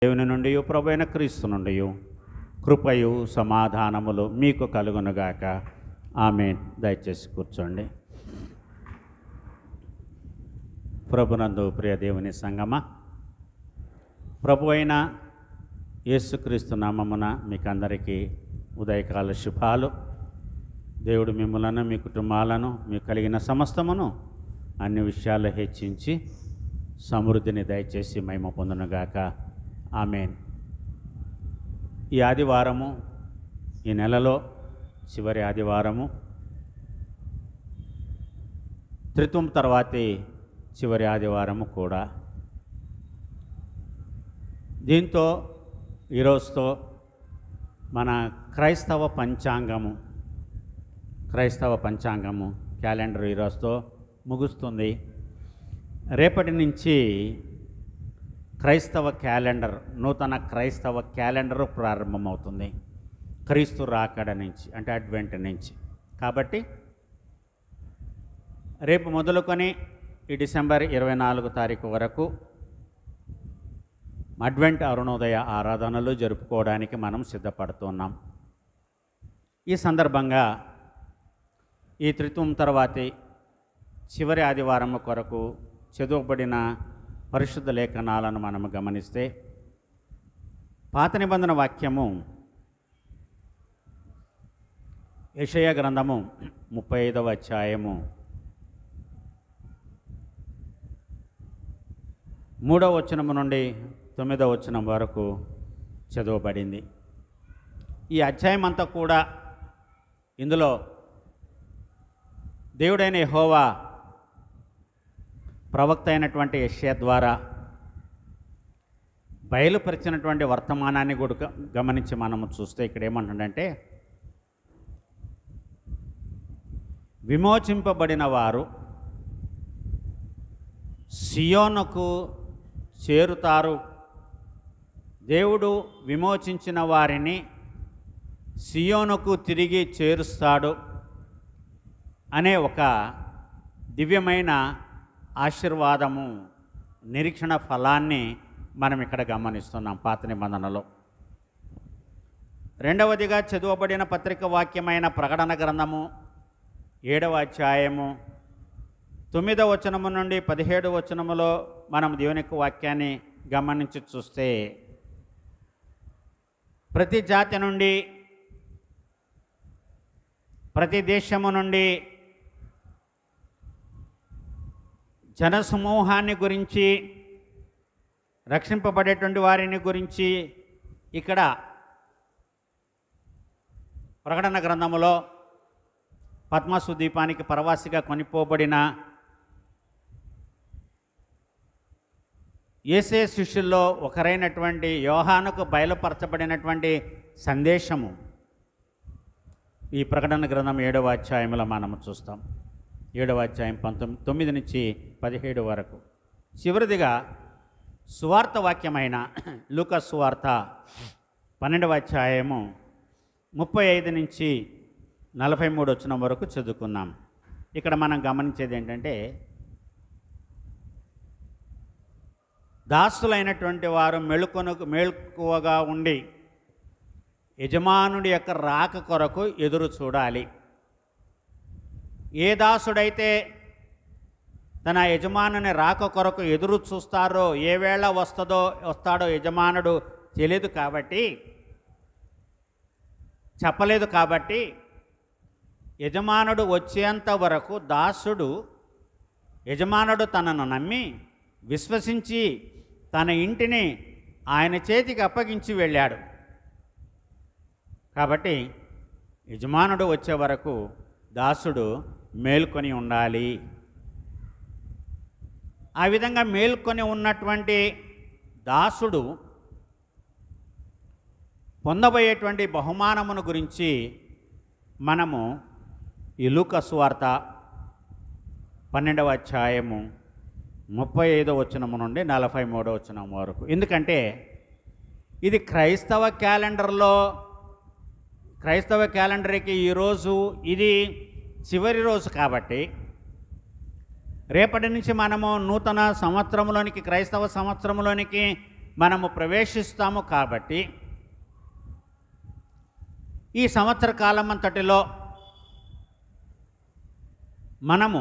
దేవుని నుండి ప్రభువైన క్రీస్తు నుండి కృపయు సమాధానములు మీకు కలుగునుగాక. ఆమేన్. దయచేసి కూర్చోండి. ప్రభునందు ప్రియ దేవుని సంగమ, ప్రభు అయిన యేసుక్రీస్తు నామమున మీకందరికీ ఉదయకాల శుభాలు. దేవుడు మిమ్మలను, మీ కుటుంబాలను, మీకు కలిగిన సమస్తమును అన్ని విషయాల్లో హెచ్చించి సమృద్ధిని దయచేసి మహిమ పొందునుగాక. ఆమేన్. ఈ ఆదివారము, ఈ నెలలో చివరి ఆదివారము, త్రిత్వం తర్వాతి చివరి ఆదివారము కూడా. దీంతో ఈరోజుతో మన క్రైస్తవ పంచాంగము క్యాలెండర్ ఈరోజుతో ముగుస్తుంది. రేపటి నుంచి క్రైస్తవ క్యాలెండర్, నూతన క్రైస్తవ క్యాలెండర్ ప్రారంభమవుతుంది. క్రీస్తు రాకడ నుంచి, అంటే అడ్వెంట్ నుంచి. కాబట్టి రేపు మొదలుకొని ఈ డిసెంబర్ 24 తారీఖు వరకు అడ్వెంట్ అరుణోదయ ఆరాధనలు జరుపుకోవడానికి మనం సిద్ధపడుతున్నాం. ఈ సందర్భంగా ఈ త్రిత్వం తర్వాతి చివరి ఆదివారం కొరకు చదువుబడిన పరిశుద్ధ లేఖనాలను మనము గమనిస్తే, పాత నిబంధన వాక్యము యెషయా గ్రంథము 35వ అధ్యాయము 3వ వచనము నుండి 9వ వచనం వరకు చదవబడింది. ఈ అధ్యాయం అంతా కూడా ఇందులో దేవుడైన యెహోవా ప్రవక్త అయినటువంటి యెషయా ద్వారా బయలుపరిచినటువంటి వర్తమానాన్ని కూడా గమనించి మనము చూస్తే ఇక్కడ ఏమంటుందంటే, విమోచింపబడిన వారు సియోనుకు చేరుతారు, దేవుడు విమోచించిన వారిని సియోనుకు తిరిగి చేరుస్తాడు అనే ఒక దివ్యమైన ఆశీర్వాదము, నిరీక్షణ ఫలాన్ని మనం ఇక్కడ గమనిస్తున్నాం పాత నిబంధనలో. రెండవదిగా చదువబడిన పత్రిక వాక్యమైన ప్రకటన గ్రంథము 7వ అధ్యాయము 9వ వచనము నుండి 17వ వచనములో మనం దేవుని యొక్క వాక్యాన్ని గమనించి చూస్తే, ప్రతి జాతి నుండి, ప్రతి దేశము నుండి జనసమూహాన్ని గురించి, రక్షింపబడేటువంటి వారిని గురించి ఇక్కడ ప్రకటన గ్రంథములో పద్మసు ద్వీపానికి పరవాసిగా కొనిపోబడిన యేసే శిష్యుల్లో ఒకరైనటువంటి యోహానుకు బయలుపరచబడినటువంటి సందేశము ఈ ప్రకటన గ్రంథం 7వ అధ్యాయంలో మనము చూస్తాం. 7వ అధ్యాయం 9 నుంచి 17 వరకు. చివరిదిగా సువార్త వాక్యమైన లూకా సువార్త 12వ అధ్యాయము 35 నుంచి 43 వచనం వరకు చదువుకున్నాం. ఇక్కడ మనం గమనించేది ఏంటంటే, దాసులైనటువంటి వారు మెళుకువగా ఉండి యజమానుడి యొక్క రాక కొరకు ఎదురు చూడాలి. ఏ దాసుడైతే తన యజమానుని రాక కొరకు ఎదురు చూస్తారో, ఏ వేళ వస్తాడో యజమానుడు తెలియదు కాబట్టి, చెప్పలేదు కాబట్టి, యజమానుడు వచ్చేంత వరకు యజమానుడు తనను నమ్మి విశ్వసించి తన ఇంటిని ఆయన చేతికి అప్పగించి వెళ్ళాడు. కాబట్టి యజమానుడు వచ్చే వరకు దాసుడు మేల్కొని ఉండాలి. ఆ విధంగా మేల్కొని ఉన్నటువంటి దాసుడు పొందబోయేటువంటి బహుమానమును గురించి మనము ఈ లూకా సువార్త 12వ అధ్యాయము 35వ వచనము నుండి 43వ వచనం వరకు. ఎందుకంటే ఇది క్రైస్తవ క్యాలెండర్కి ఈరోజు ఇది చివరి రోజు కాబట్టి, రేపటి నుంచి మనము నూతన సంవత్సరంలోనికి, క్రైస్తవ సంవత్సరంలోనికి మనము ప్రవేశిస్తాము. కాబట్టి ఈ సంవత్సర కాలం అంతటిలో మనము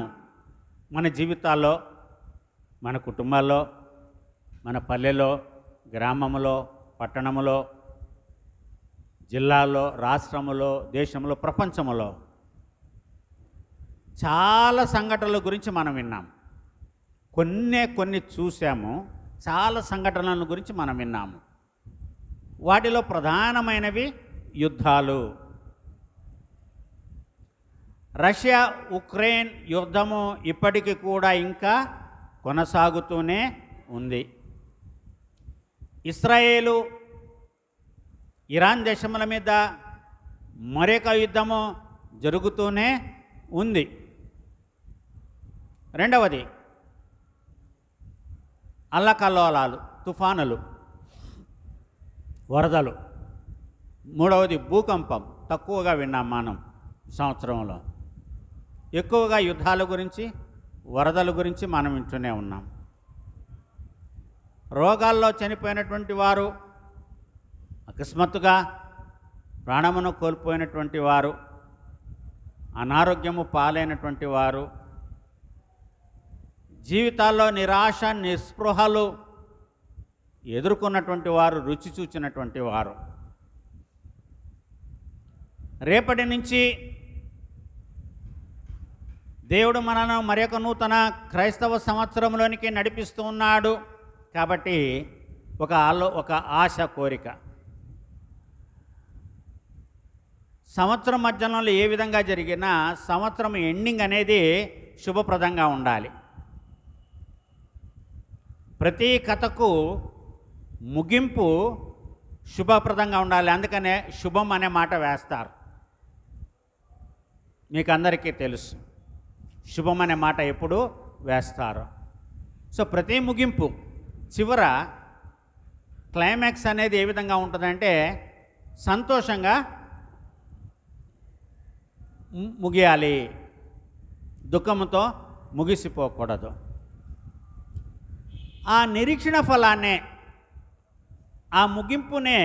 మన జీవితాల్లో, మన కుటుంబాల్లో, మన పల్లెలో, గ్రామంలో, పట్టణంలో, జిల్లాలో, రాష్ట్రంలో, దేశంలో, ప్రపంచంలో చాలా సంఘటనల గురించి మనం విన్నాం. కొన్ని చూసాము. చాలా సంఘటనల గురించి మనం విన్నాము. వాటిలో ప్రధానమైనవి యుద్ధాలు. రష్యా ఉక్రెయిన్ యుద్ధము ఇప్పటికీ కూడా ఇంకా కొనసాగుతూనే ఉంది. ఇస్రాయేలు ఇరాన్ దేశముల మీద మరొక యుద్ధము జరుగుతూనే ఉంది. రెండవది అల్లకల్లోలాలు, తుఫానులు, వరదలు. మూడవది భూకంపం. తక్కువగా విన్నాం మనం సంవత్సరంలో. ఎక్కువగా యుద్ధాల గురించి, వరదల గురించి మనం వింటూనే ఉన్నాం. రోగాల్లో చనిపోయినటువంటి వారు, అకస్మాత్తుగా ప్రాణమును కోల్పోయినటువంటి వారు, అనారోగ్యము పాలైనటువంటి వారు, జీవితాల్లో నిరాశ నిస్పృహలు ఎదుర్కొన్నటువంటి వారు, రుచి చూచినటువంటి వారు. రేపటి నుంచి దేవుడు మనను మరొక నూతన క్రైస్తవ సంవత్సరంలోనికి నడిపిస్తూ ఉన్నాడు. కాబట్టి ఒక ఆశ, కోరిక. సంవత్సరం మధ్యలో ఏ విధంగా జరిగినా సంవత్సరం ఎండింగ్ అనేది శుభప్రదంగా ఉండాలి. ప్రతి కథకు ముగింపు శుభప్రదంగా ఉండాలి. అందుకనే శుభం అనే మాట వేస్తారు. మీకు అందరికీ తెలుసు, శుభం అనే మాట ఎప్పుడు వేస్తారు. సో ప్రతి ముగింపు చివర క్లైమాక్స్ అనేది ఏ విధంగా ఉంటుందంటే సంతోషంగా ముగియాలి, దుఃఖంతో ముగిసిపోకూడదు. ఆ నిరీక్షణ ఫలాన్నే, ఆ ముగింపునే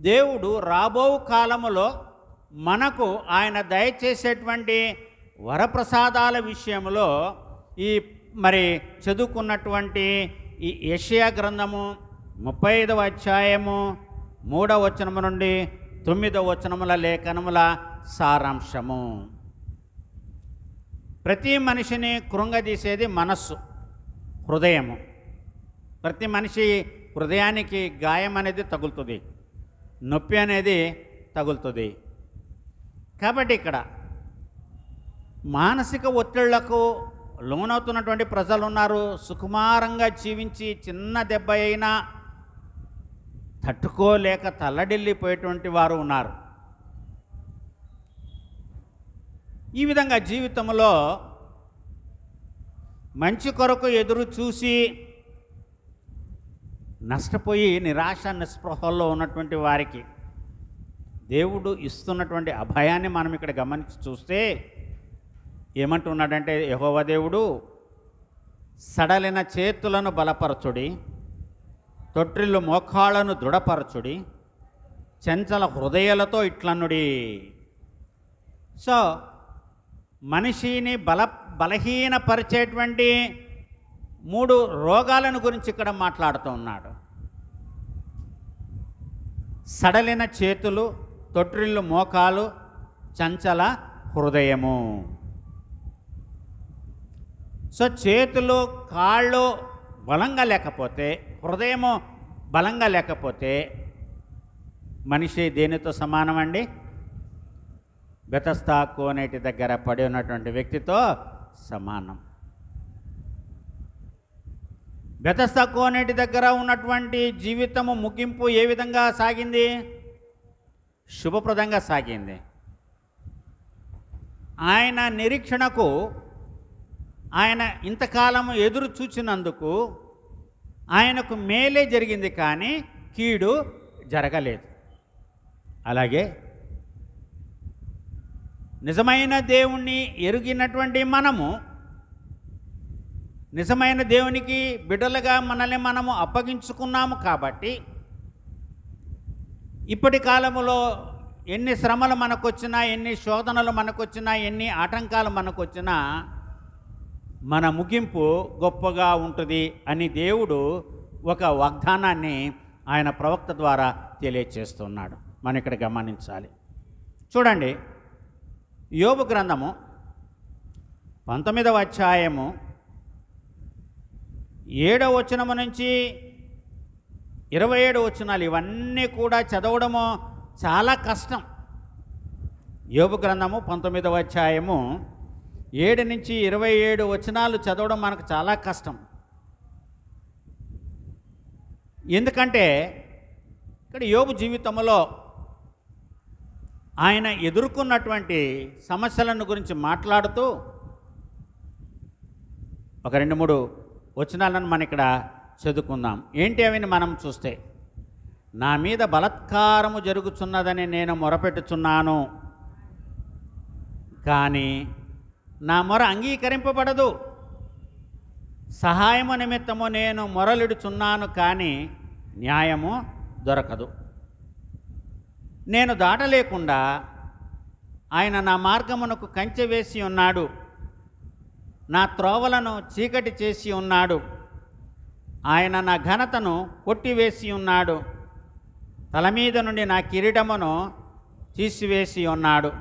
దేవుడు రాబో కాలములో మనకు ఆయన దయచేసేటువంటి వరప్రసాదాల విషయంలో మరి చదువుకున్నటువంటి ఈ యెషయా గ్రంథము 35వ అధ్యాయము 3వ వచనము నుండి 9వ వచనముల లేఖనముల సారాంశము. ప్రతి మనిషిని కృంగదీసేది మనస్సు, హృదయము. ప్రతి మనిషి హృదయానికి గాయం అనేది తగులుతుంది, నొప్పి అనేది తగులుతుంది. కాబట్టి ఇక్కడ మానసిక ఒత్తిళ్లకు లోనవుతున్నటువంటి ప్రజలు ఉన్నారు. సుకుమారంగా జీవించి చిన్న దెబ్బ అయినా తట్టుకోలేక తల్లడిల్లిపోయేటువంటి వారు ఉన్నారు. ఈ విధంగా జీవితంలో మంచి కొరకు ఎదురు చూసి నష్టపోయి నిరాశ నిస్పృహల్లో ఉన్నటువంటి వారికి దేవుడు ఇస్తున్నటువంటి అభయాన్ని మనం ఇక్కడ గమనించి చూస్తే ఏమంటున్నాడంటే, యెహోవా దేవుడు సడలిన చేతులను బలపరచుడి, తొట్రిల్లు మోకాళ్ళను దృఢపరచుడి, చంచల హృదయాలతో ఇట్లన్నుడి. సో మనిషిని బలహీనపరిచేటువంటి 3 రోగాలను గురించి ఇక్కడ మాట్లాడుతూ ఉన్నాడు. సడలిన చేతులు, తొట్రిల్లు మోకాలు, చంచల హృదయము. సో చేతులు, కాళ్ళు బలంగా లేకపోతే, హృదయము బలంగా లేకపోతే మనిషి దేనితో సమానమండి? బెతస్దా కోనేటి దగ్గర పడి ఉన్నటువంటి వ్యక్తితో సమానం. బెతస్దా కోనేటి దగ్గర ఉన్నటువంటి జీవితము ముగింపు ఏ విధంగా సాగింది? శుభప్రదంగా సాగింది. ఆయన నిరీక్షణకు, ఆయన ఇంతకాలము ఎదురు చూచినందుకు ఆయనకు మేలే జరిగింది, కానీ కీడు జరగలేదు. అలాగే నిజమైన దేవుణ్ణి ఎరిగినటువంటి మనము నిజమైన దేవునికి బిడ్డలుగా మనల్ని మనము అప్పగించుకున్నాము కాబట్టి ఇప్పటి కాలంలో ఎన్ని శ్రమలు మనకొచ్చినా, ఎన్ని శోధనలు మనకొచ్చినా, ఎన్ని ఆటంకాలు మనకొచ్చినా మన ముగింపు గొప్పగా ఉంటుంది అని దేవుడు ఒక వాగ్దానాన్ని ఆయన ప్రవక్త ద్వారా తెలియచేస్తున్నాడు. మనం ఇక్కడ గమనించాలి. చూడండి, యోబు గ్రంథము 19వ అధ్యాయము 7వ వచనము నుంచి 27 వచనాలు, ఇవన్నీ కూడా చదవడము చాలా కష్టం. యోబు గ్రంథము 19వ అధ్యాయము 7 నుంచి 27 వచనాలు చదవడం మనకు చాలా కష్టం. ఎందుకంటే ఇక్కడ యోబు జీవితంలో ఆయన ఎదుర్కొన్నటువంటి సమస్యలను గురించి మాట్లాడుతూ ఒక 2-3 వచనాలను మనం ఇక్కడ చదువుకుందాం. ఏంటి అవిని మనం చూస్తే, నా మీద బలాత్కారము జరుగుతున్నదని నేను మొరపెట్టుచున్నాను, కానీ నా మొర అంగీకరింపబడదు. సహాయము నిమిత్తము నేను మొరలిడుచున్నాను, కానీ న్యాయము దొరకదు. నేను దాటలేకుండా ఆయన నా మార్గమునకు కంచె వేసి ఉన్నాడు, నా త్రోవలను చీకటి చేసి ఉన్నాడు. ఆయన నా ఘనతను కొట్టివేసి ఉన్నాడు, తల మీద నుండి నా కిరీటమును తీసివేసి ఉన్నాడు.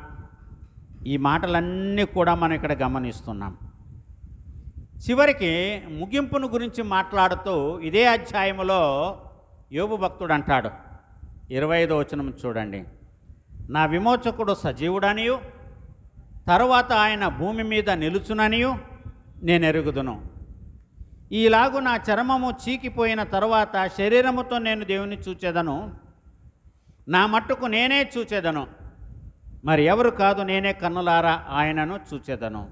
ఈ మాటలన్నీ కూడా మనం ఇక్కడ గమనిస్తున్నాం. చివరికి ముగింపును గురించి మాట్లాడుతూ ఇదే అధ్యాయములో యోబు భక్తుడు అంటాడు, 25వ వచనం చూడండి, నా విమోచకుడు సజీవుడనియు తరువాత ఆయన భూమి మీద నిలుచుననియు నేను ఎరుగుదును. ఈలాగు నా చర్మము చీకిపోయిన తరువాత శరీరముతో నేను దేవుని చూచెదను, నా మట్టుకు నేనే చూచెదను, మరి ఎవరు కాదు, నేనే కన్నులారా ఆయనను చూచెదను.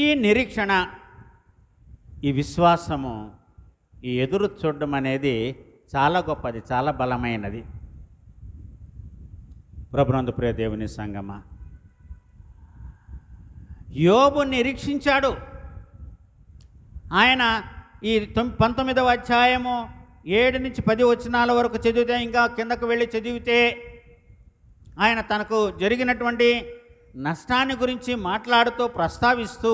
ఈ నిరీక్షణ, ఈ విశ్వాసము, ఈ ఎదురు చూడడం అనేది చాలా గొప్పది, చాలా బలమైనది. ప్రభునందు ప్రియ దేవుని సంగమా, యోబు నిరీక్షించాడు. ఆయన ఈ 19వ అధ్యాయము 7 నుంచి 10 వచనాల వరకు చదివితే, ఇంకా కిందకు వెళ్ళి చదివితే ఆయన తనకు జరిగినటువంటి నష్టాన్ని గురించి మాట్లాడుతూ ప్రస్తావిస్తూ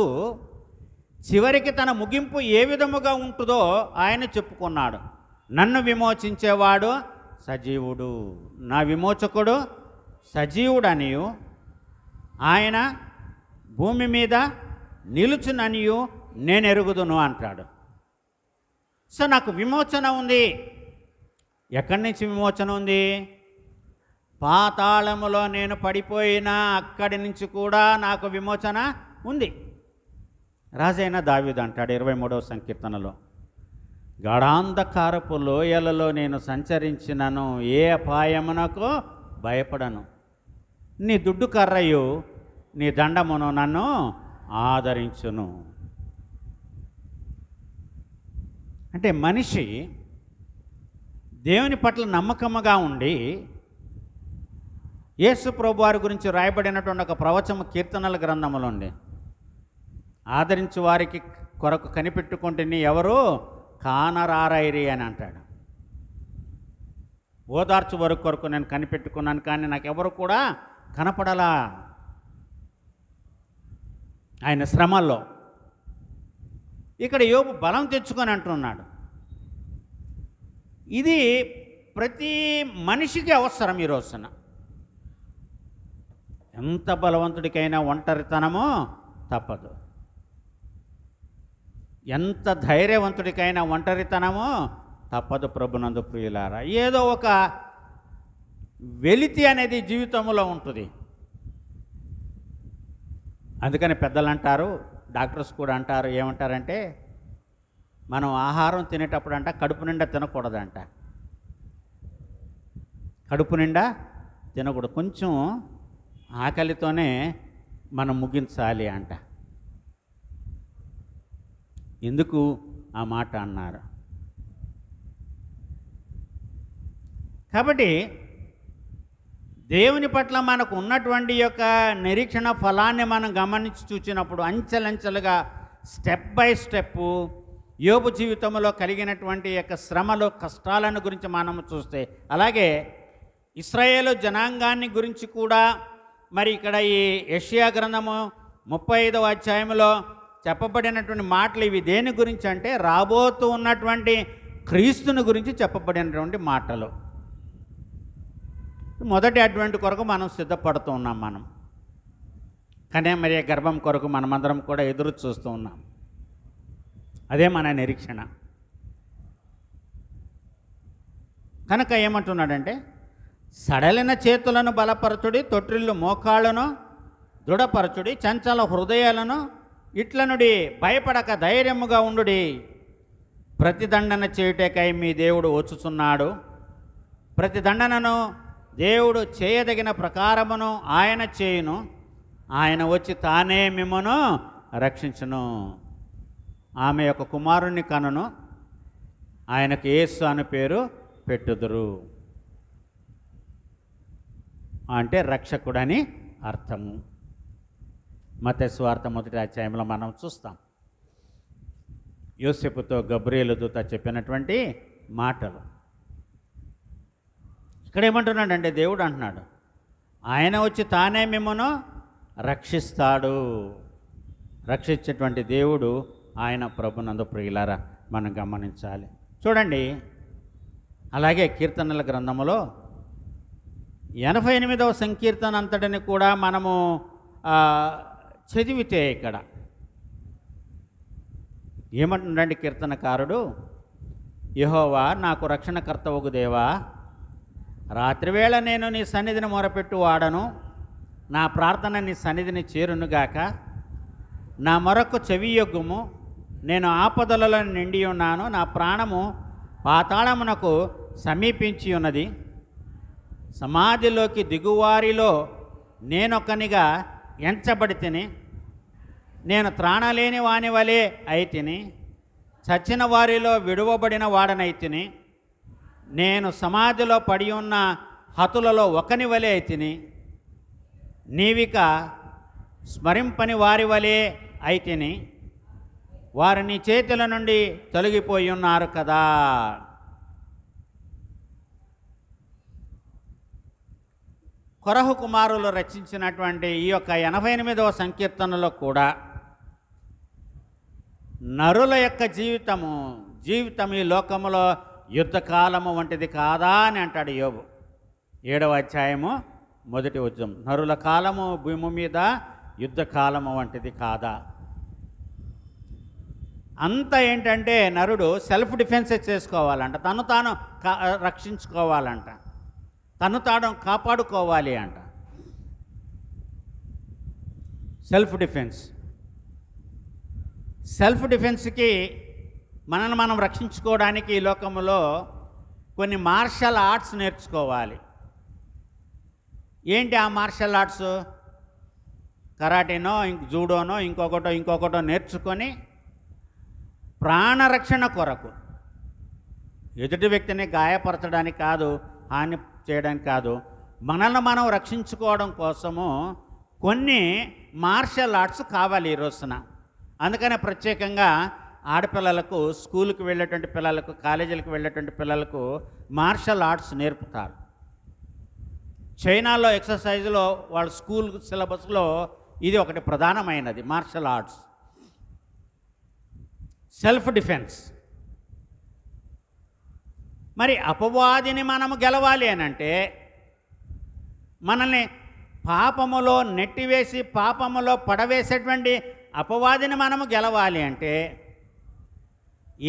చివరికి తన ముగింపు ఏ విధముగా ఉంటుందో ఆయన చెప్పుకున్నాడు. నన్ను విమోచించేవాడు సజీవుడు, నా విమోచకుడు సజీవుడనియు ఆయన భూమి మీద నిలుచుననియు నేను ఎరుగుదును అంటాడు. సో నాకు విమోచన ఉంది. ఎక్కడి నుంచి విమోచన ఉంది? పాతాళములో నేను పడిపోయినా అక్కడి నుంచి కూడా నాకు విమోచన ఉంది. రాజైన దావీదు అంటాడు 23వ సంకీర్తనలో, గాఢాంధకారపు లోయలలో నేను సంచరించినను ఏ అపాయమునకు భయపడను, నీ దుడ్డు కర్రయు నీ దండమును నన్ను ఆదరించును. అంటే మనిషి దేవుని పట్ల నమ్మకముగా ఉండి యేసు ప్రభు వారి గురించి రాయబడినటువంటి ఒక ప్రవచన కీర్తనల గ్రంథములో ఉండి, ఆదరించు వారికి కొరకు కనిపెట్టుకుంటుని ఎవరు కానరారైరి అని అంటాడు. ఓదార్చు వారి కొరకు నేను కనిపెట్టుకున్నాను, కానీ నాకెవరు కూడా కనపడలా. ఆయన శ్రమల్లో ఇక్కడ యోబు బలం తెచ్చుకొని అంటున్నాడు. ఇది ప్రతి మనిషికి అవసరం. ఈ రోజున ఎంత బలవంతుడికైనా ఒంటరితనమో తప్పదు, ఎంత ధైర్యవంతుడికైనా ఒంటరితనమో తప్పదు. ప్రభునందు ప్రియులారా, ఏదో ఒక వెలితి అనేది జీవితంలో ఉంటుంది. అందుకని పెద్దలు అంటారు, డాక్టర్స్ కూడా అంటారు, ఏమంటారంటే మనం ఆహారం తినేటప్పుడు అంట కడుపు నిండా తినకూడదంట. కడుపు నిండా తినకూడదు, కొంచెం ఆకలితోనే మనం ముగించాలి అంట. ఎందుకు ఆ మాట అన్నారు? కాబట్టి దేవుని పట్ల మనకు ఉన్నటువంటి యొక్క నిరీక్షణ ఫలాన్ని మనం గమనించి చూసినప్పుడు అంచెలంచెలుగా స్టెప్ బై స్టెప్ యోబు జీవితంలో కలిగినటువంటి యొక్క శ్రమలు కష్టాలను గురించి మనం చూస్తే, అలాగే ఇశ్రాయేలు జనాంగాన్ని గురించి కూడా మరి ఇక్కడ ఈ యెషయా గ్రంథము 35వ అధ్యాయంలో చెప్పబడినటువంటి మాటలు ఇవి దేని గురించి అంటే రాబోతూ ఉన్నటువంటి క్రీస్తుని గురించి చెప్పబడినటువంటి మాటలు. మొదటి అడ్వెంట్ కొరకు మనం సిద్ధపడుతూ ఉన్నాం. మనం కానీ మరి గర్భం కొరకు మనమందరం కూడా ఎదురు చూస్తూ ఉన్నాం. అదే మన నిరీక్షణ. కనుక ఏమంటున్నాడంటే, సడలిన చేతులను బలపరచుడి, తొట్టిల్లు మోకాళ్ళను దృఢపరచుడి, చంచల హృదయాలను ఇట్లనుడి, భయపడక ధైర్యముగా ఉండుడి. ప్రతిదండన చేయుటకై మీ దేవుడు వచ్చుచున్నాడు. ప్రతిదండనను దేవుడు చేయదగిన ప్రకారమును ఆయన చేయును. ఆయన వచ్చి తానే మిమ్మను రక్షించును. ఆమె యొక్క కుమారుణ్ణి కనును, ఆయనకు యేసు అని పేరు పెట్టుదురు. అంటే రక్షకుడని అర్థము. మత్తయి సువార్త 1వ అధ్యాయంలో మనం చూస్తాం. యోసేపుతో గబ్రియేలు దూత చెప్పినటువంటి మాటలు. ఇక్కడ ఏమంటున్నాడంటే, దేవుడు అంటున్నాడు ఆయన వచ్చి తానే మిమ్మను రక్షిస్తాడు. రక్షించేటువంటి దేవుడు ఆయన ప్రభునందు ప్రియులారా మనం గమనించాలి. చూడండి, అలాగే కీర్తనల గ్రంథములో 88వ సంకీర్తన అంతటిని కూడా మనము చదివితే ఇక్కడ ఏమంటుండండి కీర్తనకారుడు, యెహోవా నాకు రక్షణకర్తవగు దేవా, రాత్రివేళ నేను నీ సన్నిధిని మొరపెట్టు వాడను, నా ప్రార్థన నీ సన్నిధిని చేరునుగాక. నా మొరకు చెవియొగ్గుము, నేను ఆపదలలో నిండి ఉన్నాను, నా ప్రాణము పాతాళమునకు సమీపించి ఉన్నది. సమాధిలోకి దిగువారిలో నేనొకనిగా ఎంచబడి తిని, నేను త్రాణలేని వాని వలె అయితిని, చచ్చిన వారిలో విడువబడిన వాడనైతిని, నేను సమాధిలో పడి ఉన్న హతులలో ఒకని వలె అయితిని, నీవిక స్మరింపని వారి వలె అయితిని, వారు నీ చేతుల నుండి తొలగిపోయి ఉన్నారు కదా. కొరహు కుమారులు రచించినటువంటి ఈ యొక్క 88వ సంకీర్తనలో కూడా నరుల యొక్క జీవితం ఈ లోకములో యుద్ధకాలము వంటిది కాదా అని అంటాడు యోబు. 7వ అధ్యాయము 1వ వచనం, నరుల కాలము భూమి మీద యుద్ధకాలము వంటిది కాదా. అంతా ఏంటంటే నరుడు సెల్ఫ్ డిఫెన్సే చేసుకోవాలంట, తను తాను రక్షించుకోవాలంట, తను తాను కాపాడుకోవాలి అంట. సెల్ఫ్ డిఫెన్స్కి మనల్ని మనం రక్షించుకోవడానికి ఈ లోకంలో కొన్ని మార్షల్ ఆర్ట్స్ నేర్చుకోవాలి. ఏంటి ఆ మార్షల్ ఆర్ట్స్? కరాటేనో జూడోనో ఇంకొకటో నేర్చుకొని ప్రాణరక్షణ కొరకు, ఎదుటి వ్యక్తిని గాయపరచడానికి కాదు, హాని చేయడానికి కాదు, మనల్ని మనం రక్షించుకోవడం కోసము కొన్ని మార్షల్ ఆర్ట్స్ కావాలి ఈ రోజున. అందుకనే ప్రత్యేకంగా ఆడపిల్లలకు, స్కూల్కి వెళ్ళేటువంటి పిల్లలకు, కాలేజీలకు వెళ్ళేటువంటి పిల్లలకు మార్షల్ ఆర్ట్స్ నేర్పుతారు. చైనాలో ఎక్సర్సైజ్లో వాళ్ళ స్కూల్ సిలబస్లో ఇది ఒకటి ప్రధానమైనది, మార్షల్ ఆర్ట్స్. Self defence. మరి అపవాదిని మనము గెలవాలి అనంటే, మనల్ని పాపములో నెట్టివేసి పాపములో పడవేసేటువంటి అపవాదిని మనము గెలవాలి అంటే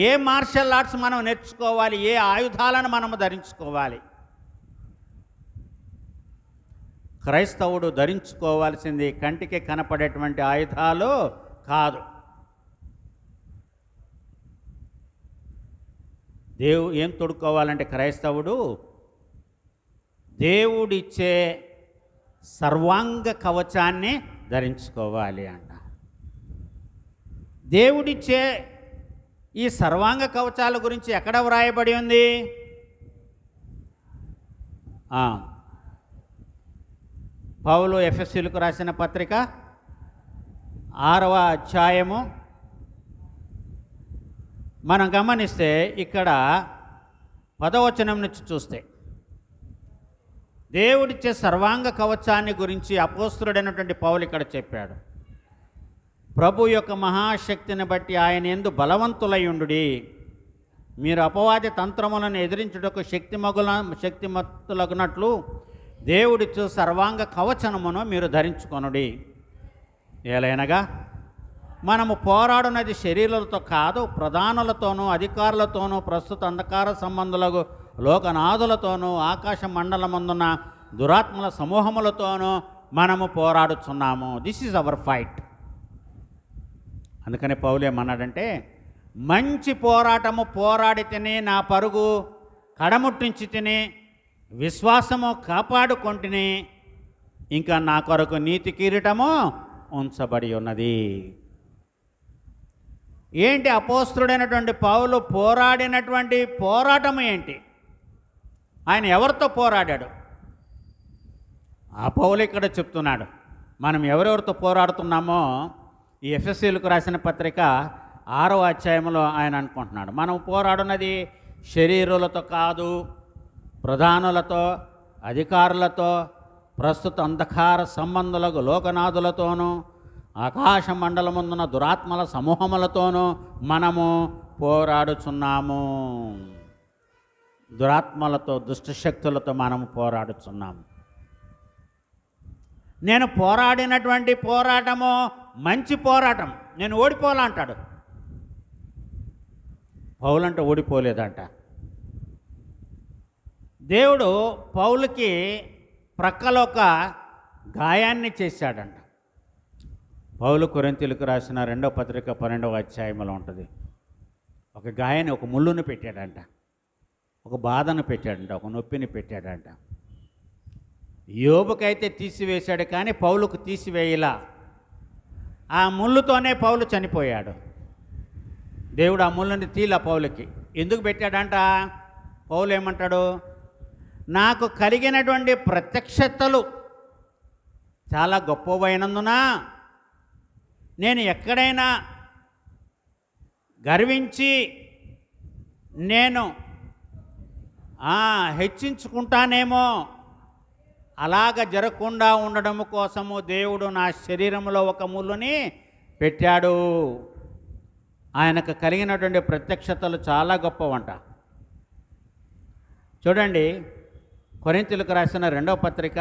ఏ మార్షల్ ఆర్ట్స్ మనం నేర్చుకోవాలి, ఏ ఆయుధాలను మనము ధరించుకోవాలి? క్రైస్తవుడు ధరించుకోవాల్సింది కంటికి కనపడేటువంటి ఆయుధాలు కాదు. ఏం తొడుక్కోవాలంటే క్రైస్తవుడు దేవుడిచ్చే సర్వాంగ కవచాన్ని ధరించుకోవాలి అంట. దేవుడిచ్చే ఈ సర్వాంగ కవచాల గురించి ఎక్కడ వ్రాయబడి ఉంది? పౌలు ఎఫెసీయులకు రాసిన పత్రిక 6వ అధ్యాయము మనం గమనిస్తే ఇక్కడ 10వ వచనం నుంచి చూస్తే దేవుడిచ్చే సర్వాంగ కవచాన్ని గురించి అపోస్తలుడైనటువంటి పౌలు ఇక్కడ చెప్పాడు. ప్రభు యొక్క మహాశక్తిని బట్టి ఆయన యందు బలవంతులయుండుడి, మీరు అపవాది తంత్రములను ఎదిరించుటకు శక్తిమత్తులగునట్లు దేవుడిచ్చు సర్వాంగ కవచనమును మీరు ధరించుకొనుడి. ఏలైనగా మనము పోరాడునది శరీరాలతో కాదు, ప్రధానులతోనూ అధికారులతోనూ ప్రస్తుత అంధకార సంబంధులకు లోకనాథులతోనూ ఆకాశ మండలమందున్న దురాత్మల సమూహములతోనూ మనము పోరాడుచున్నాము. This is our fight. అందుకని పౌలు ఏమన్నాడంటే, మంచి పోరాటము పోరాడి తిని, నా పరుగు కడముట్టించి తిని, విశ్వాసము కాపాడుకొంటిని, ఇంకా నా కొరకు నీతి కిరీటము ఉంచబడి ఉన్నది. ఏంటి అపోస్తలుడైనటువంటి పౌలు పోరాడినటువంటి పోరాటం ఏంటి? ఆయన ఎవరితో పోరాడాడు? ఆ పౌలు ఇక్కడ చెప్తున్నాడు. మనం ఎవరెవరితో పోరాడుతున్నామో ఈ ఎఫెసీయులకు రాసిన పత్రిక 6వ అధ్యాయంలో ఆయన అనుకుంటున్నాడు. మనం పోరాడున్నది శరీరులతో కాదు, ప్రధానులతో, అధికారులతో, ప్రస్తుత అంధకార సంబంధులకు లోకనాథులతోనూ ఆకాశ మండలముందున్న దురాత్మల సమూహములతోనూ మనము పోరాడుచున్నాము. దురాత్మలతో, దుష్టశక్తులతో మనము పోరాడుచున్నాము. నేను పోరాడినటువంటి పోరాటము మంచి పోరాటం, నేను ఓడిపోలా అంటాడు. పౌలంటే ఓడిపోలేదంట. దేవుడు పౌలుకి ప్రక్కలో ఒక గాయాన్ని చేశాడంట. పౌలు కొరింథీయులకు రాసిన 2వ పత్రిక 12వ అధ్యాయంలో ఉంటుంది. ఒక గాయాన్ని, ఒక ముళ్ళును పెట్టాడంట, ఒక బాధను పెట్టాడంట, ఒక నొప్పిని పెట్టాడంట. యోబుకైతే తీసివేశాడు, కానీ పౌలుకు తీసివేయలా. ఆ ముళ్ళుతోనే పౌలు చనిపోయాడు. దేవుడు ఆ ముళ్ళుని తీలా పౌలుకి. ఎందుకు పెట్టాడంట? పౌలు ఏమంటాడు? నాకు కలిగినటువంటి ప్రత్యక్షతలు చాలా గొప్పవైనందున నేను ఎక్కడైనా గర్వించి నేను హెచ్చించుకుంటానేమో, అలాగ జరగకుండా ఉండడం కోసము దేవుడు నా శరీరంలో ఒక ముళ్ళుని పెట్టాడు. ఆయనకు కలిగినటువంటి ప్రత్యక్షతలు చాలా గొప్పవంట. చూడండి, కొరింథీయులకు రాసిన 2వ పత్రిక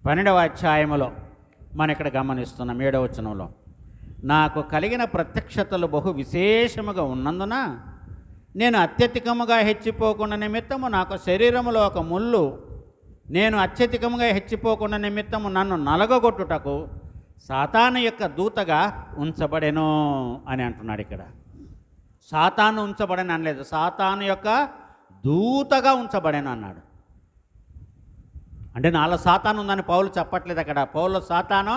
12వ అధ్యాయములో మనం ఇక్కడ గమనిస్తున్నాం 7వ వచనంలో, నాకు కలిగిన ప్రత్యక్షతలు బహు విశేషముగా ఉన్నందున నేను అత్యధికముగా హెచ్చిపోకుండా నిమిత్తము నాకు శరీరములో ఒక ముళ్ళు, నేను అత్యధికముగా హెచ్చిపోకుండా నిమిత్తము నన్ను నలగొట్టుటకు సాతాను యొక్క దూతగా ఉంచబడెను అని అంటున్నాడు. ఇక్కడ సాతాను ఉంచబడని అనలేదు, సాతాను యొక్క దూతగా ఉంచబడెను అన్నాడు. అంటే నాలో సాతాను ఉందని పౌలు చెప్పట్లేదు. అక్కడ పౌలు సాతాను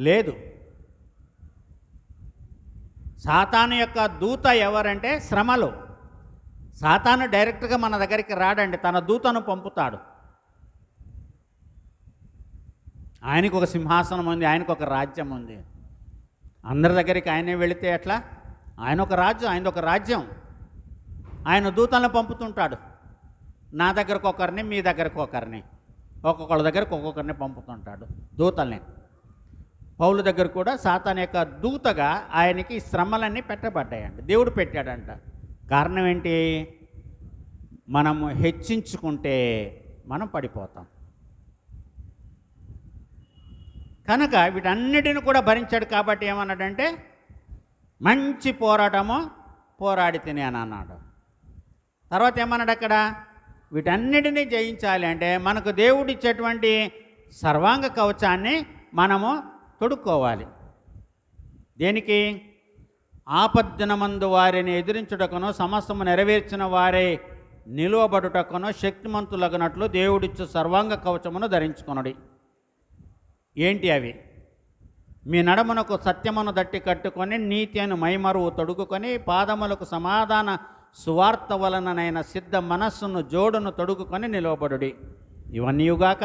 లేదు. సాతాను యొక్క దూత ఎవరంటే శ్రమలు. సాతాను డైరెక్ట్గా మన దగ్గరికి రాడండి, తన దూతను పంపుతాడు. ఆయనకు ఒక సింహాసనం ఉంది, ఆయనకు ఒక రాజ్యం ఉంది. అందరి దగ్గరికి ఆయనే వెళితే ఎట్లా? ఆయన ఒక రాజ్యం, ఆయన ఒక రాజ్యం. ఆయన దూతలను పంపుతుంటాడు. నా దగ్గరకు ఒకరిని, మీ దగ్గరకు ఒకరిని, ఒక్కొక్కళ్ళ దగ్గరకు ఒక్కొక్కరిని పంపుతుంటాడు దూతల్ని. పౌలు దగ్గర కూడా సాతాను యొక్క దూతగా ఆయనకి శ్రమలన్నీ పెట్టబడ్డాయండి, దేవుడు పెట్టాడంట. కారణం ఏంటి? మనము హెచ్చించుకుంటే మనం పడిపోతాం. కనుక వీటన్నిటిని కూడా భరించాడు. కాబట్టి ఏమన్నాడంటే, మంచి పోరాటము పోరాడి తిని అని అన్నాడు. తర్వాత ఏమన్నాడు అక్కడ? వీటన్నిటినీ జయించాలి అంటే మనకు దేవుడు ఇచ్చేటువంటి సర్వాంగ కవచాన్ని మనము తొడుక్కోవాలి. దేనికి? ఆపద్దినమందు వారిని ఎదిరించుటకును, సమస్తము నెరవేర్చిన వారే నిలువబడుటకును శక్తిమంతులగునట్లు దేవుడిచ్చు సర్వాంగ కవచమును ధరించుకొనుడి. ఏంటి అవి? మీ నడమునకు సత్యమును దట్టి కట్టుకొని, నీతి అను మైమరువు తొడుగుకొని, పాదములకు సమాధాన సువార్త వలననైన సిద్ధ మనస్సును జోడును తొడుగుకొని నిలవబడుడి. ఇవన్నీయుగాక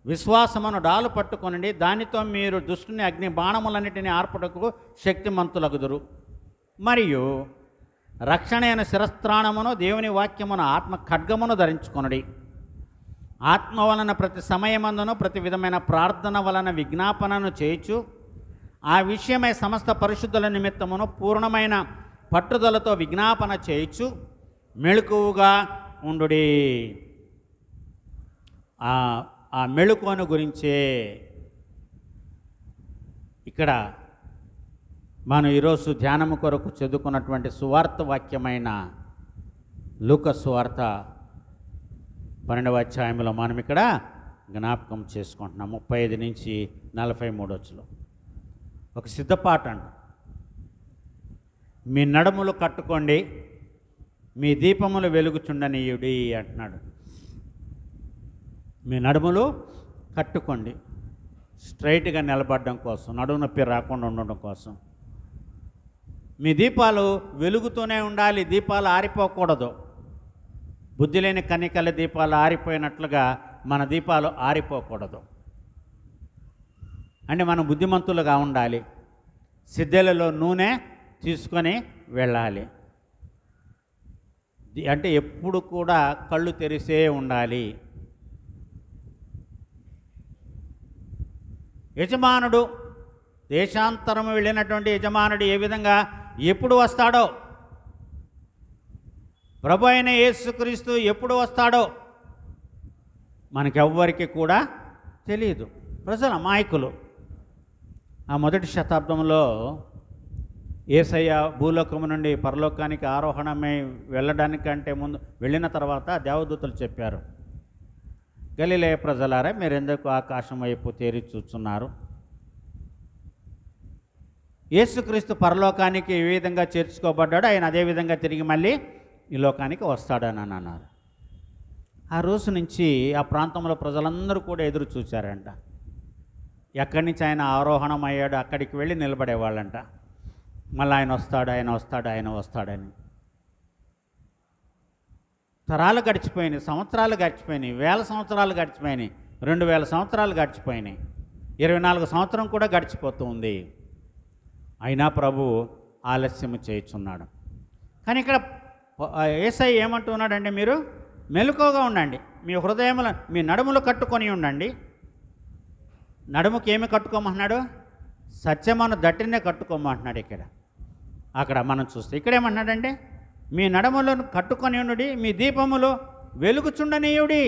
విశ్వాసమును డాలు పట్టుకొనండి, దానితో మీరు దుష్టుని అగ్ని బాణములన్నిటిని ఆర్పుటకు శక్తిమంతులగుదురు. మరియు రక్షణ అయిన శిరస్త్రాణమును దేవుని వాక్యమును ఆత్మ ఖడ్గమును ధరించుకొనుడి. ఆత్మ వలన ప్రతి సమయమందును ప్రతి విధమైన ప్రార్థన వలన విజ్ఞాపనను చేయుచు ఆ విషయమై సమస్త పరిశుద్ధుల నిమిత్తమును పూర్ణమైన పట్టుదలతో విజ్ఞాపన చేయుచు మెళుకువగా ఉండుడి. ఆ మెళుకువను గురించే ఇక్కడ మనం ఈరోజు ధ్యానము కొరకు చదువుకున్నటువంటి సువార్త వాక్యమైన లూకా సువార్త 12వ అధ్యాయంలో మనం ఇక్కడ జ్ఞాపకం చేసుకుంటున్నాం. 35 నుంచి 43 వచ్చులో ఒక సిద్ధపాట అంట. మీ నడుములు కట్టుకోండి, మీ దీపములు వెలుగుచుండనీయుడి అంటున్నాడు. మీ నడుములు కట్టుకోండి, స్ట్రైట్గా నిలబడడం కోసం, నడుము నొప్పి రాకుండా ఉండడం కోసం. మీ దీపాలు వెలుగుతూనే ఉండాలి, దీపాలు ఆరిపోకూడదు. బుద్ధి లేని కన్నికల దీపాలు ఆరిపోయినట్లుగా మన దీపాలు ఆరిపోకూడదు. అంటే మనం బుద్ధిమంతులుగా ఉండాలి, సిద్ధెలలో నూనె తీసుకొని వెళ్ళాలి. అంటే ఎప్పుడు కూడా కళ్ళు తెరిసే ఉండాలి. యజమానుడు, దేశాంతరం వెళ్ళినటువంటి యజమానుడు ఏ విధంగా ఎప్పుడు వస్తాడో, ప్రభు అయిన యేసుక్రీస్తు ఎప్పుడు వస్తాడో మనకెవ్వరికి కూడా తెలియదు. ప్రజలు అమాయకులు. ఆ మొదటి శతాబ్దంలో యేసయ్య భూలోకము నుండి పరలోకానికి ఆరోహణమై వెళ్ళడానికంటే ముందు, వెళ్ళిన తర్వాత దేవదూతలు చెప్పారు, గలిలయ ప్రజలారా మీరెందుకు ఆకాశం వైపు తేరి చూస్తున్నారు? యేసుక్రీస్తు పరలోకానికి ఏ విధంగా చేర్చుకోబడ్డాడో ఆయన అదేవిధంగా తిరిగి మళ్ళీ ఈ లోకానికి వస్తాడని అన్నారు. ఆ రోజు నుంచి ఆ ప్రాంతంలో ప్రజలందరూ కూడా ఎదురు చూశారంట. ఎక్కడి నుంచి ఆయన ఆరోహణం అయ్యాడో అక్కడికి వెళ్ళి నిలబడేవాళ్ళంట. మళ్ళీ ఆయన వస్తాడు, ఆయన వస్తాడు, ఆయన వస్తాడని. తరాలు గడిచిపోయినాయి, సంవత్సరాలు గడిచిపోయినాయి, 1000 సంవత్సరాలు గడిచిపోయినాయి, 2000 సంవత్సరాలు గడిచిపోయినాయి, 24 సంవత్సరం కూడా గడిచిపోతుంది. అయినా ప్రభు ఆలస్యం చేయుచున్నాడు. కానీ ఇక్కడ యేసయ్య ఏమంటున్నాడంటే, మీరు మెలకువగా ఉండండి, మీ హృదయముల మీ నడుములు కట్టుకొని ఉండండి. నడుముకి ఏమి కట్టుకోమంటున్నాడు? సత్యమును దట్టినే కట్టుకోమంటున్నాడు. అక్కడ మనం చూస్తే ఇక్కడ ఏమంటున్నాడంటే, మీ నడుములను కట్టుకొని ఉండుడి, మీ దీపములు వెలుగుచుండనీయుడి.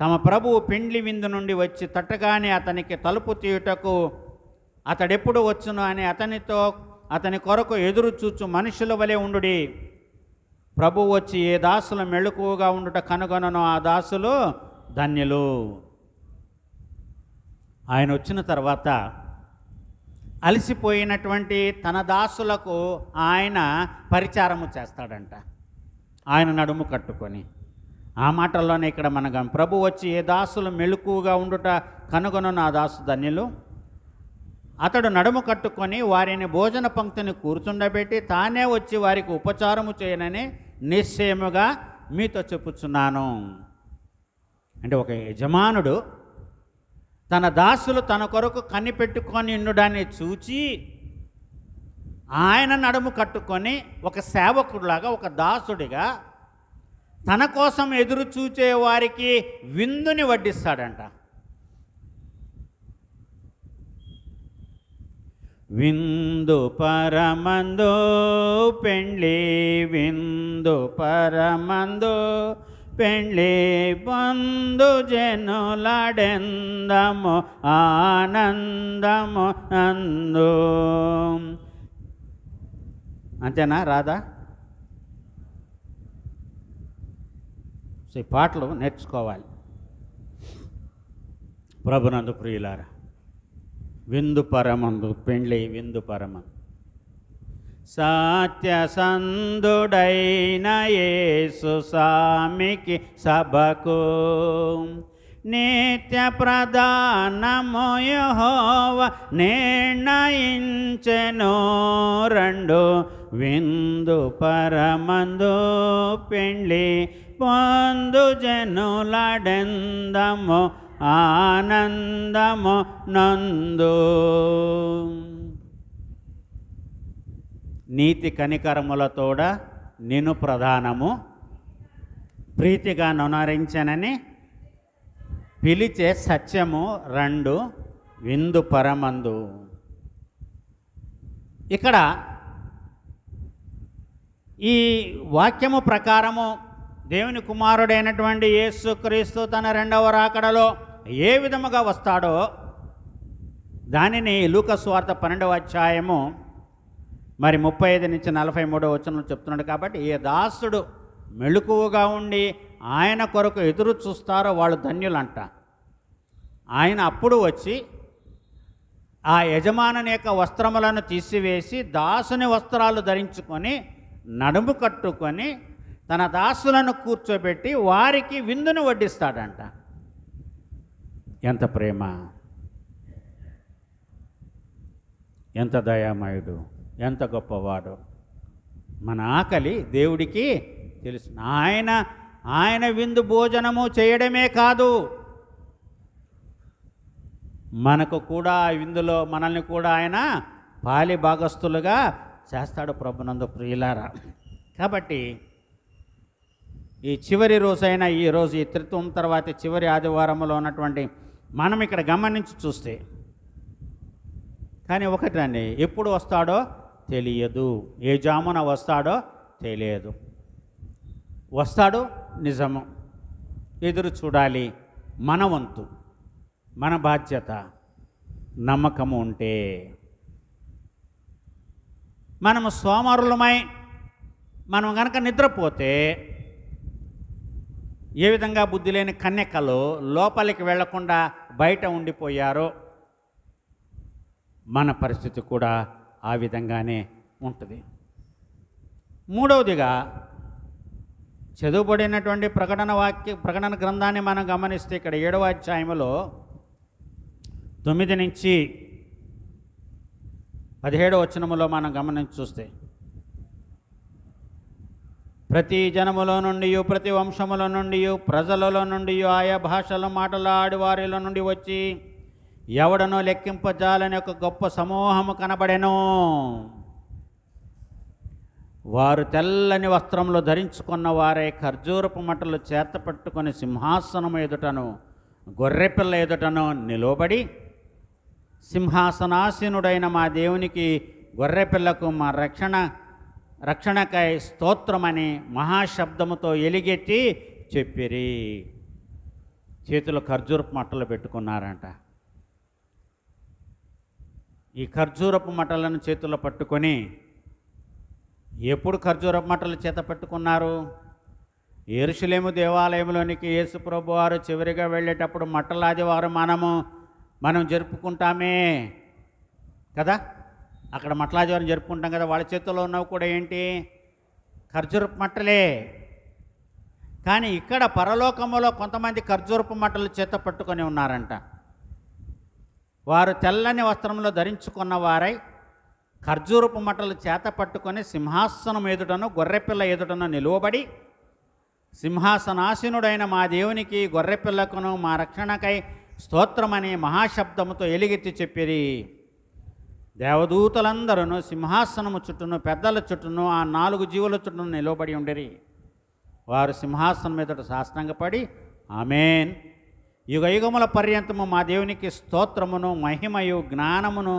తమ ప్రభువు పిండ్లి విందు నుండి వచ్చి తట్టగానే అతనికి తలుపు తీయుటకు అతడెప్పుడు వచ్చును అని అతని కొరకు ఎదురు చూచు మనుషుల వలె ఉండుడి. ప్రభువు వచ్చి ఏ దాసులు మెళుకువగా ఉండుట కనుగొనను ఆ దాసులు ధన్యులు. ఆయన వచ్చిన తర్వాత అలసిపోయినటువంటి తన దాసులకు ఆయన పరిచారము చేస్తాడంట, ఆయన నడుము కట్టుకొని. ఆ మాటల్లోనే ఇక్కడ మనకు ప్రభు వచ్చి ఏ దాసులు మెళుకువగా ఉండుట కనుగొనను ఆ దాసు ధన్యులు. అతడు నడుము కట్టుకొని వారిని భోజన పంక్తిని కూర్చుండబెట్టి తానే వచ్చి వారికి ఉపచారము చేయనని నిశ్చయముగా మీతో చెప్పుచున్నాను. అంటే ఒక యజమానుడు తన దాసులు తన కొరకు కనిపెట్టుకొని ఉండుడాన్ని చూచి ఆయన నడుము కట్టుకొని ఒక సేవకుడిలాగా, ఒక దాసుడిగా తన కోసం ఎదురు చూచే వారికి విందుని వడ్డిస్తాడంట. విందు పరమందు పెండ్లి, విందు పరమందు పెండ్లి పొందు జనులాడెందము ఆనందము నందు. అంతేనా? రాదా? సో ఈ పాటలు నేర్చుకోవాలి. ప్రభునందు ప్రియులారా, విందు పరమందు పెండ్లి విందు పరమందు సత్యసంధుడైన యేసు స్వామికి సభకు నిత్య ప్రధానము యెహోవా నిర్ణయించెను. రెండు విందు పరమందు పెండ్లి పొందు జనులడెందము ఆనందము నందు. నీతి కనికరములతోడ నిన్ను ప్రధానము ప్రీతిగా నొనరించనని పిలిచే సత్యము రెండు విందు పరమందు. ఇక్కడ ఈ వాక్యము ప్రకారము దేవుని కుమారుడైనటువంటి యేసుక్రీస్తు తన రెండవ రాకడలో ఏ విధముగా వస్తాడో దానిని లూకా సువార్త 12వ అధ్యాయము మరి 35 నుంచి 43 వచనం చెప్తున్నాడు. కాబట్టి ఏ దాసుడు మెళుకువగా ఉండి ఆయన కొరకు ఎదురు చూస్తారో వాళ్ళు ధన్యులంట. ఆయన అప్పుడు వచ్చి ఆ యజమానుని యొక్క వస్త్రములను తీసివేసి దాసుని వస్త్రాలు ధరించుకొని నడుము కట్టుకొని తన దాసులను కూర్చోబెట్టి వారికి విందును వడ్డిస్తాడంట. ఎంత ప్రేమ, ఎంత దయామయుడు, ఎంత గొప్పవాడు. మన ఆకలి దేవుడికి తెలుసు. ఆయన విందు భోజనము చేయడమే కాదు, మనకు కూడా విందులో మనల్ని కూడా ఆయన పాలి భాగస్తులుగా చేస్తాడు ప్రభునందు ప్రియులారా. కాబట్టి ఈ చివరి రోజైన ఈరోజు ఈ త్రిత్వం తర్వాత చివరి ఆదివారంలో ఉన్నటువంటి మనం ఇక్కడ గమనించి చూస్తే, కానీ ఒకటండి, ఎప్పుడు వస్తాడో తెలియదు, ఏ జామున వస్తాడో తెలియదు. వస్తాడు నిజము, ఎదురు చూడాలి. మన వంతు, మన బాధ్యత, నమ్మకము ఉంటే. మనము సోమరులమై మనం కనుక నిద్రపోతే ఏ విధంగా బుద్ధి లేని కన్యకలు లోపలికి వెళ్లకుండా బయట ఉండిపోయారో మన పరిస్థితి కూడా ఆ విధంగానే ఉంటుంది. మూడవదిగా చదువుబడినటువంటి ప్రకటన గ్రంథాన్ని మనం గమనిస్తే ఇక్కడ 7వ అధ్యాయంలో 9 నుంచి 17 వచనములో మనం గమనించి చూస్తే, ప్రతి జనములో నుండి, ప్రతి వంశముల నుండి, ప్రజలలో నుండి, ఆయా భాషల మాటలాడి వారిలో నుండి వచ్చి ఎవడనో లెక్కింపజాలని ఒక గొప్ప సమూహము కనబడెను. వారు తెల్లని వస్త్రములు ధరించుకున్న వారే ఖర్జూరపు మట్టలు చేత పట్టుకొని సింహాసనము ఎదుటను గొర్రెపిల్ల ఎదుటను నిలబడి, సింహాసనాసీనుడైన మా దేవునికి గొర్రెపిల్లకు మా రక్షణకై స్తోత్రమని మహాశబ్దముతో ఎలిగెత్తి చెప్పిరి. చేతిలో ఖర్జూరపు మట్టలు పెట్టుకున్నారంట. ఈ ఖర్జూరపు మట్టలను చేతుల్లో పట్టుకొని, ఎప్పుడు ఖర్జూరపు మట్టలు చేత పట్టుకున్నారు? యెరూషలేము దేవాలయంలోనికి యేసు ప్రభు వారు చివరిగా వెళ్ళేటప్పుడు మట్టలాదివారం మనం జరుపుకుంటామే కదా, అక్కడ మట్టలాదివారం జరుపుకుంటాం కదా. వాళ్ళ చేతుల్లో ఉన్నవి కూడా ఏంటి? ఖర్జూరపు మట్టలే. కానీ ఇక్కడ పరలోకములో కొంతమంది ఖర్జూరపు మట్టలు చేత పట్టుకొని ఉన్నారంట. వారు తెల్లని వస్త్రంలో ధరించుకున్న వారై ఖర్జూరపు మట్టలు చేత పట్టుకొని సింహాసనం ఎదుటను గొర్రెపిల్ల ఎదుటను నిలువబడి, సింహాసనాసీనుడైన మా దేవునికి గొర్రెపిల్లకును మా రక్షణకై స్తోత్రమని మహాశబ్దముతో ఎలుగెత్తి చెప్పిరి. దేవదూతలందరూ సింహాసనము చుట్టూను పెద్దల చుట్టూను ఆ 4 జీవుల చుట్టూను నిలబడి ఉండిరి. వారు సింహాసనం ఎదుట సాష్టాంగపడి ఆమేన్, యుగ యుగముల పర్యంతము మా దేవునికి స్తోత్రమును మహిమయు జ్ఞానమును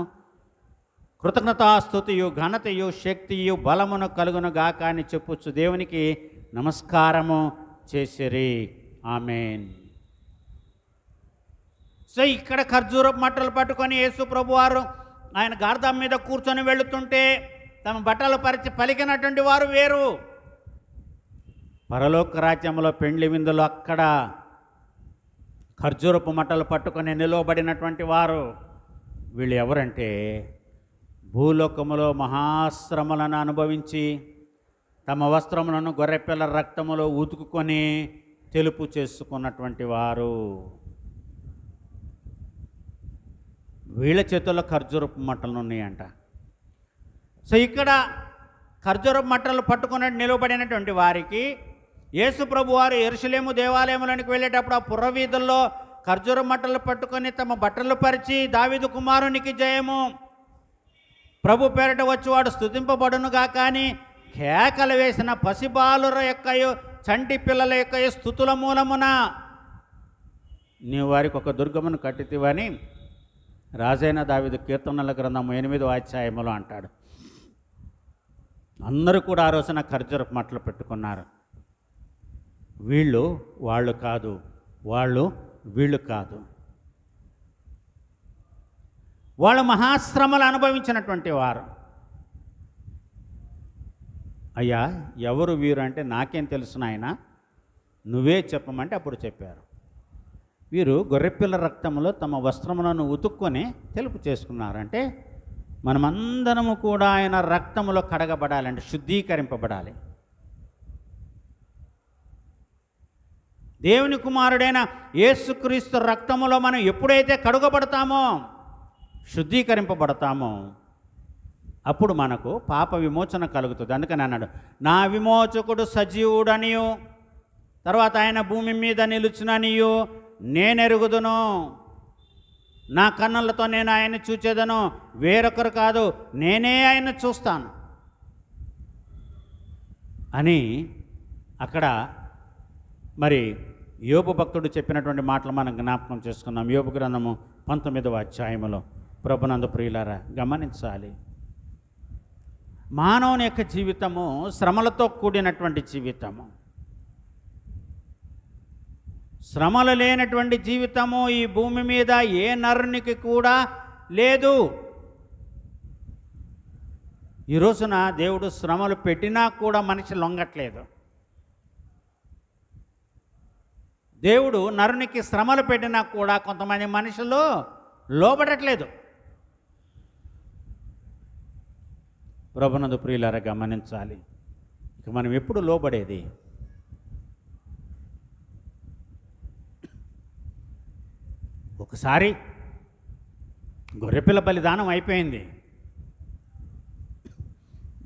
కృతజ్ఞతాస్తుతియు ఘనతయు శక్తియు బలమును కలుగును గాక అని చెప్పుచ్చు దేవునికి నమస్కారము చేసిరి. ఆమేన్. సో ఇక్కడ ఖర్జూరపు మట్టలు పట్టుకొని యేసు ప్రభువారు ఆయన గార్ధం మీద కూర్చొని వెళుతుంటే తమ బట్టలు పరిచి పలికినటువంటి వారు వేరు. పరలోక రాజ్యంలో పెండ్లి విందులో అక్కడ ఖర్జూరపు మట్టలు పట్టుకొని నిలవబడినటువంటి వారు వీళ్ళు ఎవరంటే, భూలోకములో మహాశ్రమలను అనుభవించి తమ వస్త్రములను గొర్రెపిల్ల రక్తములో ఉతుకుకొని తెలుపు చేసుకున్నటువంటి వారు. వీళ్ళ చేతుల్లో ఖర్జూరపు మట్టలు ఉన్నాయంట. సో ఇక్కడ ఖర్జూరపు మట్టలు పట్టుకుని నిలబడినటువంటి వారికి యేసు ప్రభు వారు యెరూషలేము దేవాలయంలోనికి వెళ్ళేటప్పుడు ఆ పురవీధుల్లో ఖర్జూర మట్టలు పట్టుకొని తమ బట్టలు పరిచి దావీదు కుమారునికి జయము, ప్రభు పేరట వచ్చేవాడు స్తుతింపబడునుగా కానీ కేకలు వేసిన పసిబాలుర యొక్కయో చంటి పిల్లల యొక్క స్తుతుల మూలమున నీవు వారికి ఒక దుర్గమును కట్టితివని రాజైన దావీదు కీర్తనల గ్రంథం 8వ అధ్యాయములో అంటాడు. అందరూ కూడా ఆ రోజున ఖర్జూరపు మట్టలు పెట్టుకున్నారు. వాళ్ళు కాదు, వీళ్ళు కాదు. వాళ్ళు మహాశ్రమలు అనుభవించినటువంటి వారు. అయ్యా ఎవరు వీరు అంటే నాకేం తెలుసు నాయన, నువ్వే చెప్పమంటే అప్పుడు చెప్పారు. వీరు గొర్రెపిల్ల రక్తంలో తమ వస్త్రములను ఉతుక్కొని తెలుపు చేసుకున్నారంటే మనమందరము కూడా ఆయన రక్తములో కడగబడాలంటే శుద్ధీకరింపబడాలి. దేవుని కుమారుడైన యేసుక్రీస్తు రక్తములో మనం ఎప్పుడైతే కడుగబడతామో, శుద్ధీకరింపబడతామో అప్పుడు మనకు పాప విమోచన కలుగుతుంది. అందుకని అన్నాడు, నా విమోచకుడు సజీవుడనియు తర్వాత ఆయన భూమి మీద నిలుచుననియు నేనెరుగుదును, నా కన్నులతో నేను ఆయన్ని చూచేదను, వేరొకరు కాదు, నేనే ఆయన చూస్తాను అని అక్కడ మరి యోబు భక్తుడు చెప్పినటువంటి మాటలు మనం జ్ఞాపకం చేసుకున్నాం. యోబు గ్రంథము 19వ అధ్యాయములో. ప్రభునందు ప్రియులారా గమనించాలి, మానవుని యొక్క జీవితము శ్రమలతో కూడినటువంటి జీవితము. శ్రమలు లేనటువంటి జీవితము ఈ భూమి మీద ఏ నరునికి కూడా లేదు. ఈ రోజున దేవుడు శ్రమలు పెట్టినా కూడా మనిషి లొంగట్లేదు. దేవుడు నరునికి శ్రమలు పెట్టినా కూడా కొంతమంది మనుషులు లోబడట్లేదు. ప్రభునందు ప్రియులారా గమనించాలి, ఇక మనం ఎప్పుడు లోబడేది? ఒకసారి గొర్రెపిల్ల బలిదానం అయిపోయింది,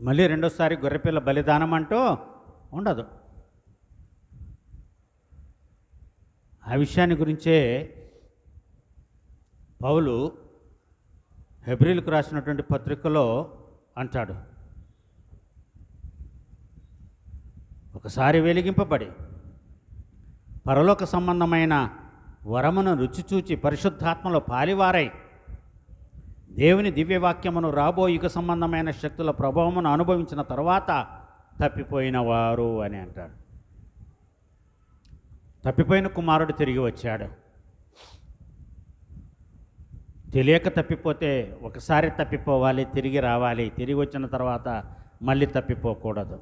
మళ్ళీ రెండోసారి గొర్రెపిల్ల బలిదానం అంటూ ఉండదు. ఆ విషయాన్ని గురించే పౌలు హెబ్రీలకు రాసినటువంటి పత్రికలో అంటాడు, ఒకసారి వెలిగింపబడి పరలోక సంబంధమైన వరమును రుచి చూచి పరిశుద్ధాత్మలో పాలివారై దేవుని దివ్యవాక్యమును రాబో యుగ సంబంధమైన శక్తుల ప్రభావమును అనుభవించిన తర్వాత తప్పిపోయిన వారు అని అంటాడు. తప్పిపోయిన కుమారుడు తిరిగి వచ్చాడు. తెలియక తప్పిపోతే ఒకసారి తప్పిపోవాలి, తిరిగి రావాలి. తిరిగి వచ్చిన తర్వాత మళ్ళీ తప్పిపోకూడదు.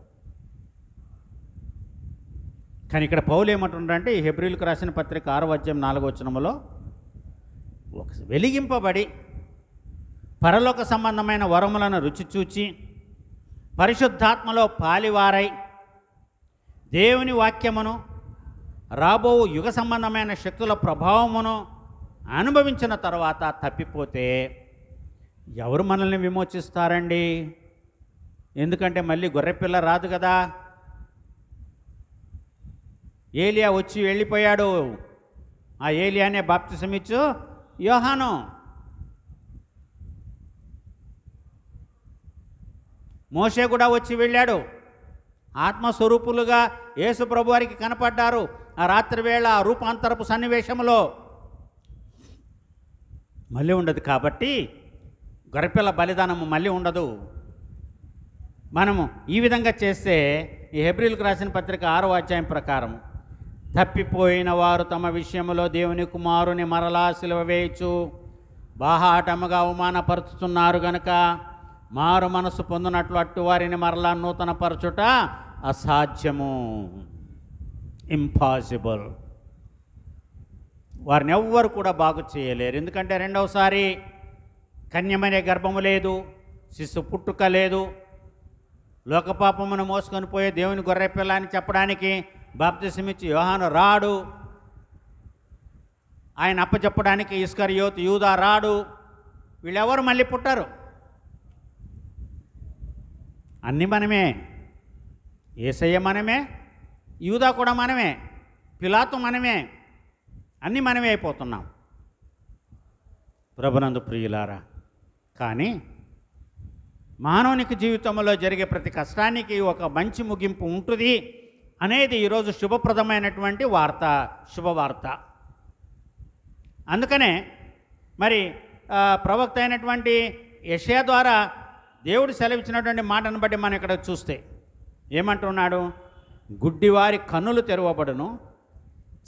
కానీ ఇక్కడ పౌలు ఏమంటుండంటే, ఈ హెబ్రీలకు రాసిన పత్రిక 6వ అధ్యాయం 4వ వచనములో వెలిగింపబడి పరలోక సంబంధమైన వరములను రుచి చూచి పరిశుద్ధాత్మలో పాలివారై దేవుని వాక్యమును రాబో యుగ సంబంధమైన శక్తుల ప్రభావమును అనుభవించిన తర్వాత తప్పిపోతే ఎవరు మనల్ని విమోచిస్తారండి? ఎందుకంటే మళ్ళీ గొర్రెపిల్ల రాదు కదా. ఏలియా వచ్చి వెళ్ళిపోయాడు. ఆ ఏలియానే బాప్తిసం ఇచ్చు యోహాను. మోషే కూడా వచ్చి వెళ్ళాడు. ఆత్మస్వరూపులుగా యేసు ప్రభు వారికి కనపడ్డారు. ఆ రాత్రి వేళ రూపాంతరపు సన్నివేశంలో మళ్ళీ ఉండదు. కాబట్టి గొర్రెపిల్ల బలిదానము మళ్ళీ ఉండదు. మనము ఈ విధంగా చేస్తే ఈ హెబ్రీలకు రాసిన పత్రిక 6వ అధ్యాయం ప్రకారం తప్పిపోయిన వారు తమ విషయంలో దేవుని కుమారుని మరలా సిలువ వేయచ్చు బాహాటముగా అవమానపరుచుతున్నారు గనుక మారు మనసు పొందినట్లు అట్టు వారిని మరలా నూతనపరచుట అసాధ్యము, ఇంపాసిబుల్. వారిని ఎవ్వరు కూడా బాగు చేయలేరు. ఎందుకంటే రెండవసారి కన్యమనే గర్భము లేదు, శిశు పుట్టుక లేదు. లోకపాపమును మోసుకొని పోయే దేవుని గొర్రెపిల్ల అని చెప్పడానికి బాప్తిసమిచ్చి యోహాను రాడు. ఆయన అప్పచెప్పడానికి ఇస్కరియోతు యూదా రాడు. వీళ్ళెవరు మళ్ళీ పుట్టరు. అన్నీ మనమే. యేసయ్య మనమే, యూదా కూడా మనమే, పిలాతు మనమే, అన్నీ మనమే అయిపోతున్నాం ప్రభునందు ప్రియులారా. కానీ మానవునికి జీవితంలో జరిగే ప్రతి కష్టానికి ఒక మంచి ముగింపు ఉంటుంది అనేది ఈరోజు శుభప్రదమైనటువంటి వార్త, శుభవార్త. అందుకనే మరి ప్రవక్త అయినటువంటి యెషయా ద్వారా దేవుడు సెలవిచ్చినటువంటి మాటను బట్టి మనం ఇక్కడ చూస్తే ఏమంటున్నాడు? గుడ్డివారి కన్నులు తెరవబడును,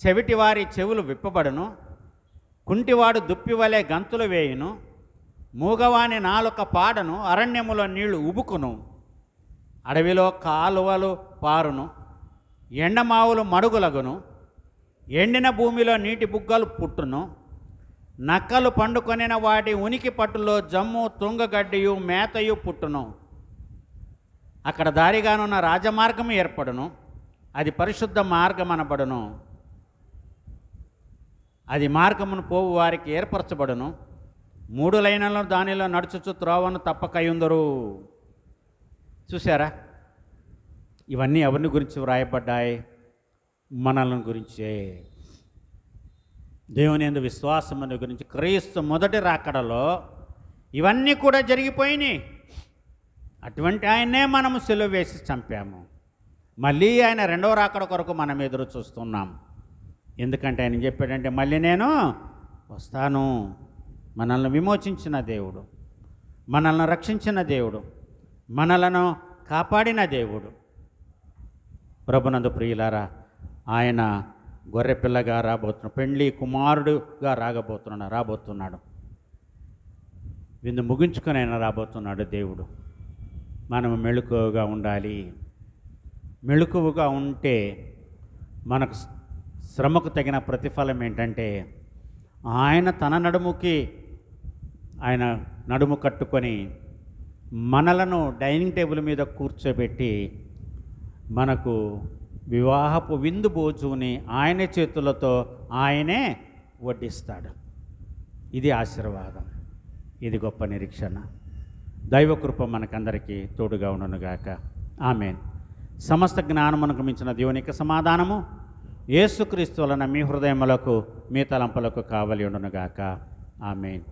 చెవిటివారి చెవులు విప్పబడును, కుంటివాడు దుప్పివలే గంతులు వేయును, మూగవాని నాలుక పాడను, అరణ్యములో నీళ్లు ఉబుకును, అడవిలో కాలువలు పారును, ఎండమావులు మడుగులగును, ఎండిన భూమిలో నీటి బుగ్గలు పుట్టును, నక్కలు పండుకొనిన వాటి ఉనికి పట్టులో జమ్ము తుంగగడ్డియు మేతయు పుట్టును. అక్కడ దారిగానున్న రాజమార్గము ఏర్పడును, అది పరిశుద్ధ మార్గం అనబడును, అది మార్గమును పోవు వారికి ఏర్పరచబడును. 3 లైన్లలో దానిలో నడుచుచు త్రోవను తప్పకయుందరు. చూసారా? ఇవన్నీ ఎవరిని గురించి వ్రాయబడ్డాయి? మనల్ని గురించే. దేవుని యందు విశ్వాసముని గురించి, క్రీస్తు మొదటి రాకడలో ఇవన్నీ కూడా జరిగిపోయినాయి. అటువంటి ఆయన్నే మనము సిలువ వేసి చంపాము. మళ్ళీ ఆయన రెండవ రాకడ కొరకు మనం ఎదురు చూస్తున్నాం. ఎందుకంటే ఆయన చెప్పాడంటే, మళ్ళీ నేను వస్తాను. మనల్ని విమోచించిన దేవుడు, మనల్ని రక్షించిన దేవుడు, మనలను కాపాడిన దేవుడు. ప్రభునందు ప్రియులారా, ఆయన గొర్రెపిల్లగా రాబోతున్నాడు, పెండ్లి కుమారుడుగా రాబోతున్నాడు. విందు ముగించుకొని ఆయన రాబోతున్నాడు దేవుడు. మనము మెళుకువగా ఉండాలి. మెళుకువగా ఉంటే మనకు శ్రమకు తగిన ప్రతిఫలం ఏంటంటే, ఆయన తన నడుము కట్టుకొని మనలను డైనింగ్ టేబుల్ మీద కూర్చోబెట్టి మనకు వివాహపు విందు భోజుని ఆయన చేతులతో ఆయనే వడ్డిస్తాడు. ఇది ఆశీర్వాదం, ఇది గొప్ప నిరీక్షణ. దైవకృప మనకందరికీ తోడుగా ఉండునుగాక. ఆమేన్. సమస్త జ్ఞానమునకు మించిన దేవునికి సమాధానము యేసుక్రీస్తు వలన మీ హృదయములకు మీ తలంపులకు కావలి ఉండునుగాక. ఆమేన్.